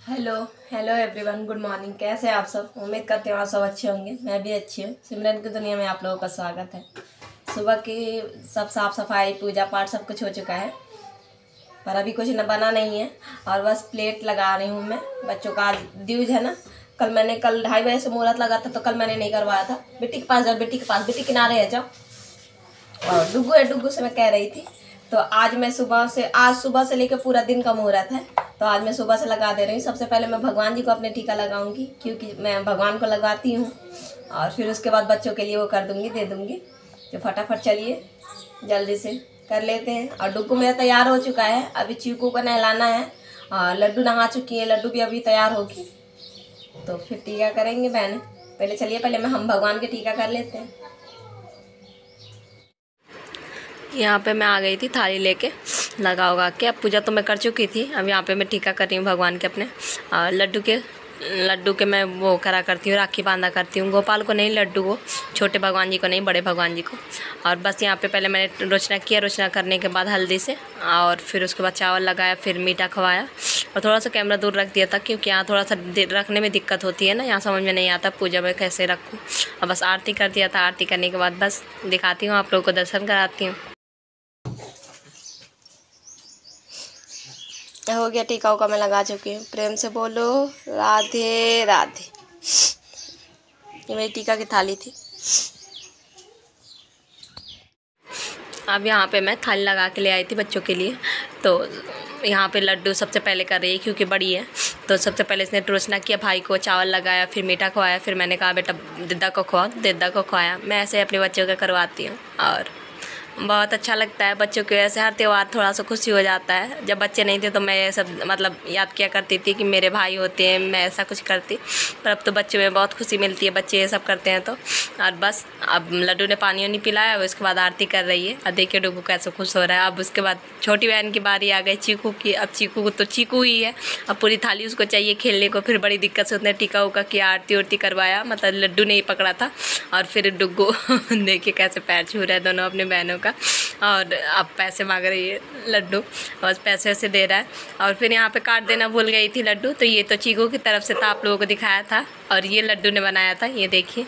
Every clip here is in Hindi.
Hello hello everyone, good morning. कैसे हैं आप सब? उम्मीद करते हो आप सब अच्छे होंगे। मैं भी अच्छी हूँ। सिमरन की दुनिया में आप लोगों का स्वागत है। सुबह की सब साफ सफाई पूजा पाठ सब कुछ हो चुका है, पर अभी कुछ न बना नहीं है और बस प्लेट लगा रही हूँ मैं। बच्चों का आज द्यूज है ना। कल 2:30 बजे से मुहूर्त लगा था, तो कल मैंने नहीं करवाया था। बेटी के पास जाओ, बेटी के पास, बेटी किनारे है जाओ। और डुग्गू है, डुग्गू से मैं कह रही थी। तो आज सुबह से लेकर पूरा दिन का मुहूर्त है, तो आज मैं सुबह से लगा दे रही हूँ। सबसे पहले मैं भगवान जी को अपने टीका लगाऊंगी, क्योंकि मैं भगवान को लगाती हूँ। और फिर उसके बाद बच्चों के लिए वो कर दूंगी, दे दूंगी। तो फटाफट चलिए जल्दी से कर लेते हैं। और डुग्गू मेरा तैयार हो चुका है, अभी चीकू को नहलाना है। और लड्डू नहा चुकी है, लड्डू भी अभी तैयार होगी। तो फिर टीका करेंगे बहन। पहले हम भगवान के टीका कर लेते हैं। यहाँ पे मैं आ गई थी थाली लेके लगा के। अब पूजा तो मैं कर चुकी थी, अब यहाँ पे मैं टीका कर रही हूँ भगवान के अपने। लड्डू के मैं वो करा करती हूँ, राखी बांधा करती हूँ। गोपाल को नहीं, लड्डू को, छोटे भगवान जी को नहीं, बड़े भगवान जी को। और बस यहाँ पे पहले मैंने रोचना किया, रोचना करने के बाद हल्दी से, और फिर उसके बाद चावल लगाया, फिर मीठा खवाया। और थोड़ा सा कैमरा दूर रख दिया था, क्योंकि यहाँ थोड़ा सा रखने में दिक्कत होती है ना, यहाँ समझ में नहीं आता पूजा में कैसे रखूँ। और बस आरती कर दिया था। आरती करने के बाद बस दिखाती हूँ आप लोगों को, दर्शन कराती हूँ। हो गया, टीका उका मैं लगा चुकी हूँ। प्रेम से बोलो राधे राधे। ये मेरी टीका की थाली थी। अब यहाँ पे मैं थाली लगा के ले आई थी बच्चों के लिए। तो यहाँ पे लड्डू सबसे पहले कर रही है, क्योंकि बड़ी है। तो सबसे पहले इसने रोचना किया, भाई को चावल लगाया, फिर मीठा खवाया। फिर मैंने कहा बेटा दिद्दा को खवाओ, दिद्दा को खवाया। मैं ऐसे अपने बच्चों का करवाती हूँ और बहुत अच्छा लगता है। बच्चों के ऐसे हर त्यौहार थोड़ा सा खुशी हो जाता है। जब बच्चे नहीं थे तो मैं ये सब मतलब याद किया करती थी कि मेरे भाई होते हैं, मैं ऐसा कुछ करती। पर अब तो बच्चों में बहुत खुशी मिलती है, बच्चे ये सब करते हैं। तो और बस अब लड्डू ने पानी वानी पिलाया, उसके बाद आरती कर रही है। अब देखिए डुग्गू कैसे खुश हो रहा है। अब उसके बाद छोटी बहन की बारी आ गई, चीकू की। अब चीकू को तो चीकू ही है, अब पूरी थाली उसको चाहिए खेलने को। फिर बड़ी दिक्कत से उसने टीका उका किया, आरती उरती करवाया। मतलब लड्डू ने ही पकड़ा था। और फिर डुग्गू देखिए कैसे पैर छू रहा है दोनों अपने बहनों का। और अब पैसे मांग रही है लड्डू, बस पैसे वैसे दे रहा है। और फिर यहाँ पे काट देना भूल गई थी लड्डू, तो ये तो चीकू की तरफ से था, आप लोगों को दिखाया था। और ये लड्डू ने बनाया था, ये देखिए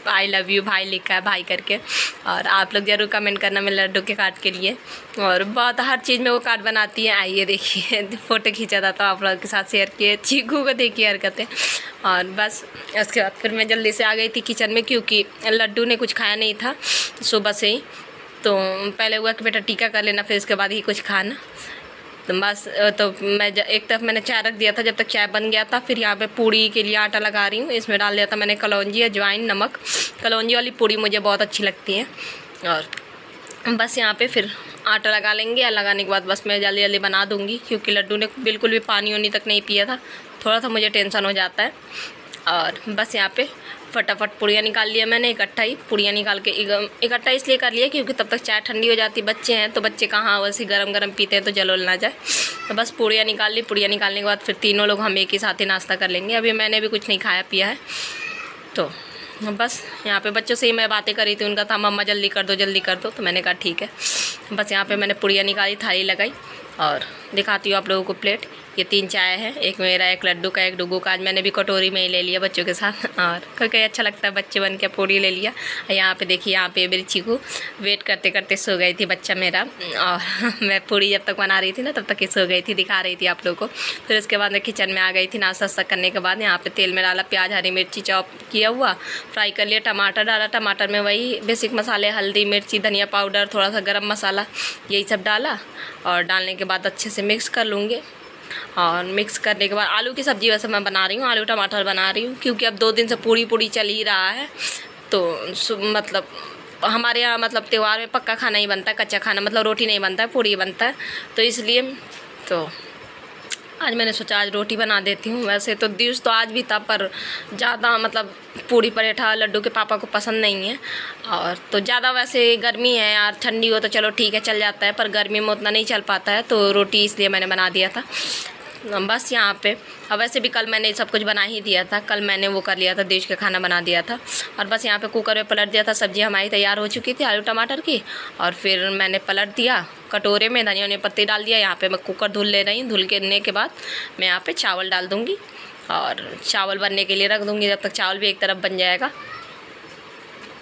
आई लव यू भाई लिखा है, भाई करके। और आप लोग ज़रूर कमेंट करना मेरे लड्डू के कार्ड के लिए। और बहुत हर चीज़ में वो कार्ड बनाती है। आइए देखिए फ़ोटो खींचा था तो आप लोगों के साथ शेयर किए। चीकू को देखिए हरकतें। और बस उसके बाद फिर मैं जल्दी से आ गई थी किचन में, क्योंकि लड्डू ने कुछ खाया नहीं था सुबह से ही। तो पहले हुआ कि बेटा टीका कर लेना, फिर उसके बाद ही कुछ खाना। तो बस तो मैं एक तरफ मैंने चाय रख दिया था, जब तक चाय बन गया था। फिर यहाँ पे पूड़ी के लिए आटा लगा रही हूँ। इसमें डाल दिया था मैंने कलौंजी, अजवाइन, नमक। कलौंजी वाली पूड़ी मुझे बहुत अच्छी लगती है। और बस यहाँ पे फिर आटा लगा लेंगे, और लगाने के बाद बस मैं जल्दी जल्दी बना दूँगी, क्योंकि लड्डू ने बिल्कुल भी पानी वानी तक नहीं पिया था। थोड़ा सा मुझे टेंशन हो जाता है। और बस यहाँ पे फटाफट पूड़ियाँ निकाल लिया मैंने, इकट्ठा ही पूड़ियाँ निकाल के। इकट्ठा इसलिए कर लिया क्योंकि तब तक चाय ठंडी हो जाती। बच्चे हैं तो बच्चे कहाँ वैसे गरम गरम पीते हैं, तो जल ना जाए। तो बस पूड़ियाँ निकाल ली। पूड़ियाँ निकालने के बाद फिर तीनों लोग हम एक ही साथ ही नाश्ता कर लेंगे। अभी मैंने भी कुछ नहीं खाया पिया है। तो बस यहाँ पे बच्चों से ही मैं बातें कर रही थी। उनका था मम्मा जल्दी कर दो जल्दी कर दो, तो मैंने कहा ठीक है। बस यहाँ पे मैंने पूड़ियाँ निकाली, थाली लगाई, और दिखाती हूँ आप लोगों को प्लेट। ये 3 चाय है, एक मेरा, एक लड्डू का, एक डुग्गू का। आज मैंने भी कटोरी में ही ले लिया बच्चों के साथ। और कहीं अच्छा लगता है बच्चे बन के पूड़ी ले लिया। यहाँ पे देखिए, यहाँ पे मेरी चीकू वेट करते करते सो गई थी, बच्चा मेरा। और मैं पूड़ी जब तक बना रही थी ना, तब तक ही सो गई थी, दिखा रही थी आप लोगों को। फिर उसके बाद मैं किचन में आ गई थी। नाश्ता वास्ता करने के बाद यहाँ पे तेल में डाला प्याज, हरी मिर्ची चॉप किया हुआ, फ्राई कर लिया। टमाटर डाला, टमाटर में वही बेसिक मसाले, हल्दी, मिर्ची, धनिया पाउडर, थोड़ा सा गरम मसाला, यही सब डाला। और डालने के बाद अच्छे से मिक्स कर लूँगी। और मिक्स करने के बाद आलू की सब्ज़ी वैसे मैं बना रही हूँ, आलू टमाटर बना रही हूँ, क्योंकि अब 2 दिन से पूड़ी चल ही रहा है। तो मतलब हमारे यहाँ मतलब त्यौहार में पक्का खाना ही बनता है, कच्चा खाना मतलब रोटी नहीं बनता है, पूड़ी बनता है। तो इसलिए तो आज मैंने सोचा आज रोटी बना देती हूँ। वैसे तो दिवस तो आज भी था, पर ज़्यादा मतलब पूड़ी पराठा लड्डू के पापा को पसंद नहीं है। और तो ज़्यादा वैसे गर्मी है यार, ठंडी हो तो चलो ठीक है चल जाता है, पर गर्मी में उतना नहीं चल पाता है। तो रोटी इसलिए मैंने बना दिया था। बस यहाँ पे अब वैसे भी कल मैंने सब कुछ बना ही दिया था, कल मैंने वो कर लिया था, देश का खाना बना दिया था। और बस यहाँ पे कुकर में पलट दिया था, सब्ज़ी हमारी तैयार हो चुकी थी आलू टमाटर की। और फिर मैंने पलट दिया कटोरे में, धनिया वनिया पत्ती डाल दिया। यहाँ पे मैं कुकर धुल ले रही हूँ, धुल के के बाद मैं यहाँ पे चावल डाल दूँगी और चावल बनने के लिए रख दूँगी। जब तक चावल भी एक तरफ बन जाएगा।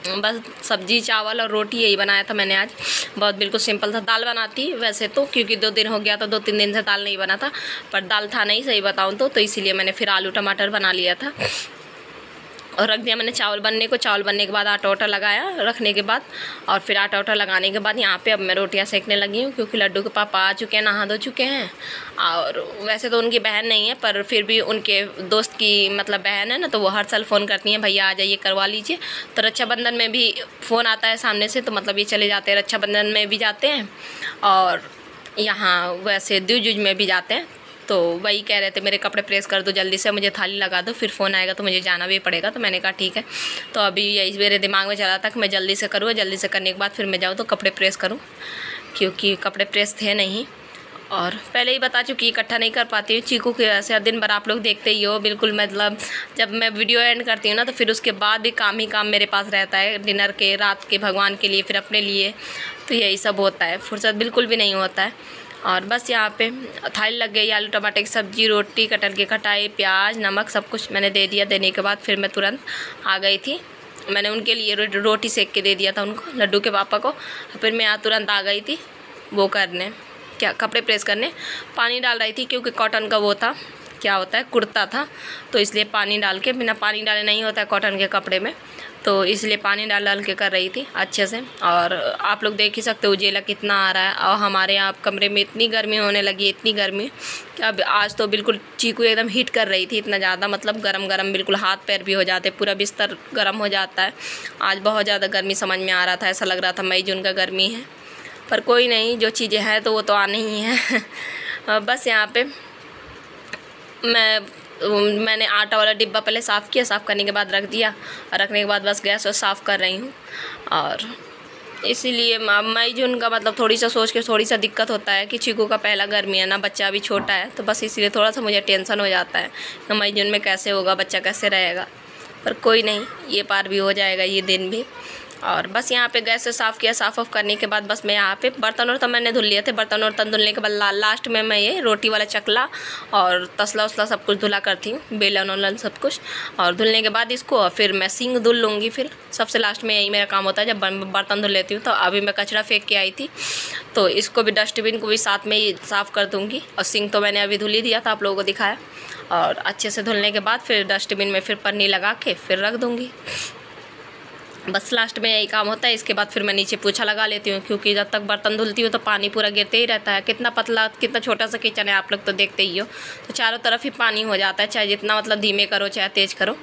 बस सब्जी चावल और रोटी यही बनाया था मैंने आज, बहुत बिल्कुल सिंपल था। दाल बनाती वैसे तो, क्योंकि 2 दिन हो गया था, 2-3 दिन से दाल नहीं बना था, पर दाल था नहीं सही बताऊं तो इसीलिए मैंने फिर आलू टमाटर बना लिया था और रख दिया मैंने चावल बनने को। चावल बनने के बाद आटा वाटा लगाया रखने के बाद, और फिर आटा वाटा लगाने के बाद यहाँ पे अब मैं रोटियाँ सेकने लगी हूँ, क्योंकि लड्डू के पापा आ चुके हैं, नहा धो चुके हैं। और वैसे तो उनकी बहन नहीं है, पर फिर भी उनके दोस्त की मतलब बहन है ना, तो वो हर साल फ़ोन करती हैं, भैया आ जाइए करवा लीजिए। तो रक्षाबंधन में भी फ़ोन आता है सामने से, तो मतलब ये चले जाते हैं, रक्षाबंधन में भी जाते हैं और यहाँ वैसे द्विज में भी जाते हैं। तो वही कह रहे थे मेरे कपड़े प्रेस कर दो जल्दी से, मुझे थाली लगा दो, फिर फ़ोन आएगा तो मुझे जाना भी पड़ेगा। तो मैंने कहा ठीक है। तो अभी यही मेरे दिमाग में चला था कि मैं जल्दी से करूँ, जल्दी से करने के बाद फिर मैं जाऊँ तो कपड़े प्रेस करूँ, क्योंकि कपड़े प्रेस थे नहीं। और पहले ही बता चुकी, इकट्ठा नहीं कर पाती हूँ चीकू की वजह से। दिन भर आप लोग देखते ही हो बिल्कुल, मतलब जब मैं वीडियो एंड करती हूँ ना, तो फिर उसके बाद भी काम ही काम मेरे पास रहता है, डिनर के, रात के, भगवान के लिए, फिर अपने लिए। तो यही सब होता है, फुर्सत बिल्कुल भी नहीं होता है। और बस यहाँ पे थाली लग गई, आलू टमाटर की सब्ज़ी, रोटी, कटहल की खटाई, प्याज, नमक सब कुछ मैंने दे दिया। देने के बाद फिर मैं तुरंत आ गई थी, मैंने उनके लिए रोटी सेक के दे दिया था उनको, लड्डू के पापा को। फिर मैं यहाँ तुरंत आ गई थी वो करने, क्या कपड़े प्रेस करने। पानी डाल रही थी, क्योंकि कॉटन का वो था, क्या होता है, कुर्ता था, तो इसलिए पानी डाल के, बिना पानी डाले नहीं होता है कॉटन के कपड़े में, तो इसलिए पानी डाल के कर रही थी अच्छे से। और आप लोग देख ही सकते हो उजेला कितना आ रहा है। और हमारे यहाँ कमरे में इतनी गर्मी होने लगी, इतनी गर्मी कि अब आज तो बिल्कुल चीकू एकदम हीट कर रही थी, इतना ज़्यादा, मतलब गरम गरम बिल्कुल हाथ पैर भी हो जाते, पूरा बिस्तर गर्म हो जाता है। आज बहुत ज़्यादा गर्मी समझ में आ रहा था, ऐसा लग रहा था मई जून का गर्मी है, पर कोई नहीं, जो चीज़ें हैं तो वो तो आनी ही है। बस यहाँ पे मैंने आटा वाला डिब्बा पहले साफ़ किया, साफ़ करने के बाद रख दिया, और रखने के बाद बस गैस और साफ़ कर रही हूँ। और इसीलिए मई जून का मतलब थोड़ी सा सोच के थोड़ी सा दिक्कत होता है कि चीकू का पहला गर्मी है ना, बच्चा अभी छोटा है, तो बस इसीलिए थोड़ा सा मुझे टेंशन हो जाता है कि मई जून में कैसे होगा, बच्चा कैसे रहेगा। पर कोई नहीं, ये पार भी हो जाएगा ये दिन भी। और बस यहाँ पे गैस से साफ़ किया, साफ़ ऑफ करने के बाद बस मैं यहाँ पे बर्तन वर्तन मैंने धुल लिए थे। बर्तन वर्तन धुलने के बाद लास्ट में मैं ये रोटी वाला चकला और तसला उसला सब कुछ धुला करती हूँ, बेलन वलन सब कुछ। और धुलने के बाद इसको फिर मैं सिंक धुल लूँगी, फिर सबसे लास्ट में यही मेरा काम होता है जब बर्तन धुल लेती हूँ। तो अभी मैं कचरा फेंक के आई थी, तो इसको भी, डस्टबिन को भी साथ में ही साफ़ कर दूँगी। और सिंक तो मैंने अभी धुल ही दिया था, आप लोगों को दिखाया। और अच्छे से धुलने के बाद फिर डस्टबिन में फिर पन्नी लगा के फिर रख दूँगी। बस लास्ट में यही काम होता है। इसके बाद फिर मैं नीचे पोछा लगा लेती हूँ, क्योंकि जब तक बर्तन धुलती हूँ तो पानी पूरा गिरते ही रहता है। कितना पतला, कितना छोटा सा किचन है, आप लोग तो देखते ही हो, तो चारों तरफ ही पानी हो जाता है, चाहे जितना मतलब धीमे करो चाहे तेज़ करो।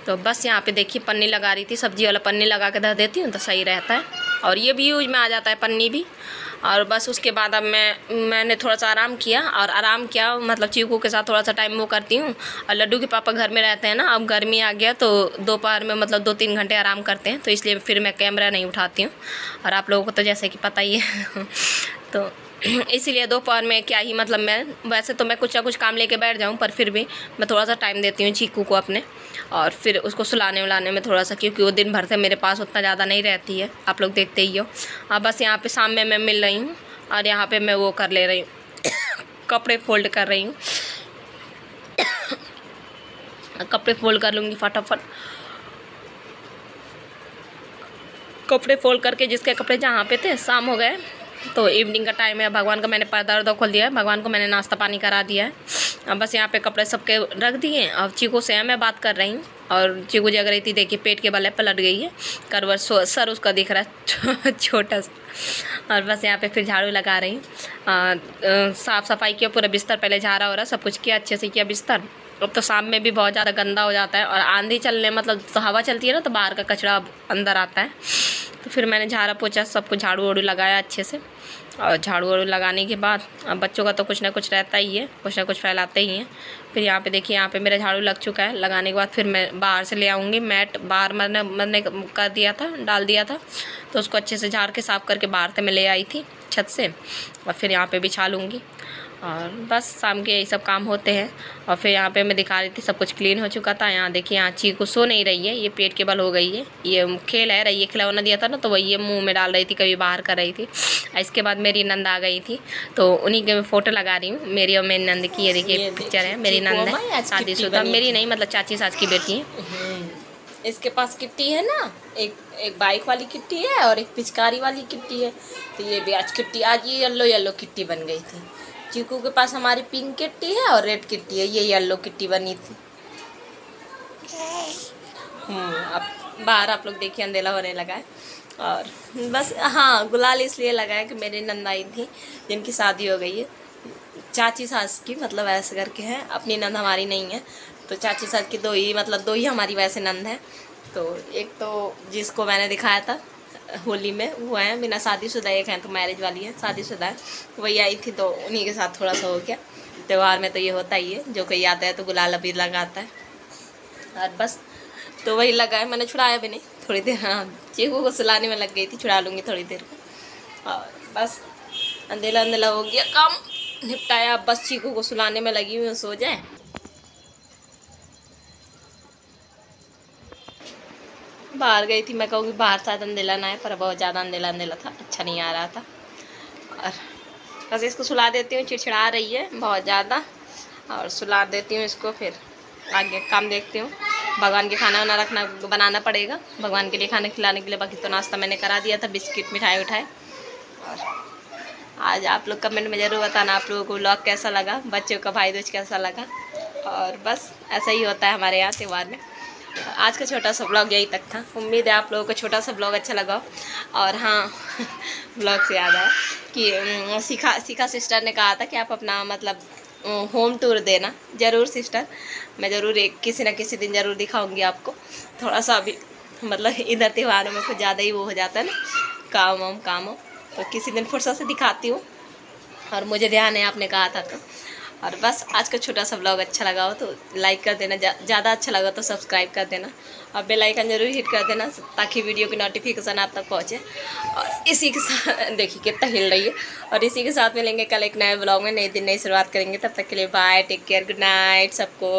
तो बस यहाँ पे देखिए पन्नी लगा रही थी, सब्जी वाला पन्नी लगा के धर देती हूँ तो सही रहता है, और ये भी यूज में आ जाता है पन्नी भी। और बस उसके बाद अब मैंने थोड़ा सा आराम किया, और आराम किया मतलब चीकू के साथ थोड़ा सा टाइम वो करती हूँ। और लड्डू के पापा घर में रहते हैं ना, अब गर्मी आ गया तो दोपहर में मतलब 2-3 घंटे आराम करते हैं, तो इसलिए फिर मैं कैमरा नहीं उठाती हूँ। और आप लोगों को तो जैसे कि पता ही है तो इसीलिए दोपहर में क्या ही मतलब, मैं वैसे तो मैं कुछ ना कुछ काम लेके बैठ जाऊँ, पर फिर भी मैं थोड़ा सा टाइम देती हूँ चीकू को अपने, और फिर उसको सुलाने उलाने में थोड़ा सा, क्योंकि वो दिन भर से मेरे पास उतना ज़्यादा नहीं रहती है, आप लोग देखते ही हो। अब बस यहाँ पे शाम में मैं मिल रही हूँ, और यहाँ पे मैं वो कर ले रही हूँ कपड़े फोल्ड कर रही हूँ कपड़े फोल्ड कर लूँगी फटाफट। कपड़े फोल्ड करके जिसके कपड़े जहाँ पे थे, शाम हो गए तो इवनिंग का टाइम है। भगवान का मैंने पर्दा वर्दा खोल दिया है, भगवान को मैंने नाश्ता पानी करा दिया है। अब बस यहाँ पे कपड़े सबके रख दिए। अब चीकू से मैं बात कर रही हूँ, और चीकू जग रही थी, देखिए पेट के बल पलट गई है, करवट सर उसका दिख रहा है छोटा सा। और बस यहाँ पे फिर झाड़ू लगा रही हूँ। साफ़ सफाई किया पूरा बिस्तर, पहले झाड़ा हो रहा, सब कुछ किया, अच्छे से किया बिस्तर। अब तो शाम में भी बहुत ज़्यादा गंदा हो जाता है, और आंधी चलने मतलब तो हवा चलती है ना, तो बाहर का कचरा अंदर आता है। तो फिर मैंने झाड़ा पोछा सब कुछ, झाड़ू वाड़ू लगाया अच्छे से। और झाड़ू वाड़ू लगाने के बाद अब बच्चों का तो कुछ ना कुछ रहता ही है, कुछ ना कुछ फैलाते ही हैं। फिर यहाँ पे देखिए, यहाँ पे मेरा झाड़ू लग चुका है। लगाने के बाद फिर मैं बाहर से ले आऊँगी मैट, बाहर मैंने कर दिया था, डाल दिया था, तो उसको अच्छे से झाड़ के साफ़ करके बाहर से मैं ले आई थी छत से, और फिर यहाँ पे बिछा लूँगी। और बस शाम के यही सब काम होते हैं। और फिर यहाँ पे मैं दिखा रही थी सब कुछ क्लीन हो चुका था। यहाँ देखिए, यहाँ चीकू सो नहीं रही है, ये पेट के बल हो गई है, ये खेल है रही है, खिलौना दिया था ना तो वही ये मुंह में डाल रही थी, कभी बाहर कर रही थी। इसके बाद मेरी नंद आ गई थी तो उन्हीं के मैं फ़ोटो लगा रही हूँ, मेरी और मेरी नंद की। ये देखिए पिक्चर है, मेरी नंद है शादीशुदा, मेरी नहीं मतलब चाची सास की बेटी है। इसके पास किट्टी है ना, एक बाइक वाली किट्टी है और एक पिचकारी वाली किट्टी है। तो ये भी आज किट्टी, आज ये येलो किट्टी बन गई थी। चीकू के पास हमारी पिंक किट्टी है और रेड किट्टी है, ये येलो किट्टी बनी थी। अब बाहर आप लोग देखिए अंधेला होने लगा है। और बस हाँ, गुलाल इसलिए लगा है कि मेरी नंद आई थी जिनकी शादी हो गई है, चाची सास की, मतलब ऐसे करके है, अपनी नंद हमारी नहीं है। तो चाची सास की दो ही हमारी वैसे नंद है। तो एक तो जिसको मैंने दिखाया था होली में वो है बिना शादीशुदा, एक है तो मैरिज वाली है, शादीशुदा है, वही आई थी तो उन्हीं के साथ थोड़ा सा हो गया। त्यौहार में तो ये होता ही है, जो कोई आता है तो गुलाल अबीर लगाता है। और बस तो वही लगा है, मैंने छुड़ाया भी नहीं, थोड़ी देर हाँ चीकू को सुलाने में लग गई थी, छुड़ा लूँगी थोड़ी देर को। और बस अंधेला हो गया, काम निपटाया, अब बस चीकू को सुलाने में लगी हुई, सो जाए। बाहर गई थी, मैं कहूँगी बाहर शायद अंधेला ना है, पर बहुत ज़्यादा अंधेला था, अच्छा नहीं आ रहा था। और बस इसको सुला देती हूँ, चिड़चिड़ा रही है बहुत ज़्यादा, और सुला देती हूँ इसको, फिर आगे काम देखती हूँ। भगवान के खाना वाना बनाना पड़ेगा, भगवान के लिए खाना खिलाने के लिए। बाकी तो नाश्ता मैंने करा दिया था, बिस्किट मिठाई उठाए। और आज आप लोग कमेंट में ज़रूर बताना आप लोगों को व्लॉग कैसा लगा, बच्चों का भाई दूज कैसा लगा। और बस ऐसा ही होता है हमारे यहाँ त्यौहार में। आज का छोटा सा ब्लॉग यही तक था, उम्मीद है आप लोगों को छोटा सा ब्लॉग अच्छा लगा। और हाँ ब्लॉग से याद आया कि शिखा सिस्टर ने कहा था कि आप अपना मतलब होम टूर देना। ज़रूर सिस्टर, मैं ज़रूर किसी न किसी दिन ज़रूर दिखाऊंगी आपको। थोड़ा सा अभी मतलब इधर त्योहारों में कुछ ज़्यादा ही वो हो जाता है ना, काम हो, तो किसी दिन फुर्सत से दिखाती हूँ। और मुझे ध्यान है आपने कहा था तो। और बस आज का छोटा सा ब्लॉग अच्छा लगा हो तो लाइक कर देना, ज़्यादा अच्छा लगा तो सब्सक्राइब कर देना, और बेल आइकन ज़रूर हिट कर देना ताकि वीडियो की नोटिफिकेशन आप तक पहुँचे। और इसी के साथ देखिए कितना हिल रही है। और इसी के साथ मिलेंगे कल एक नए ब्लॉग में, नए दिन नई शुरुआत करेंगे। तब तक के लिए bye, take care, good night सबको।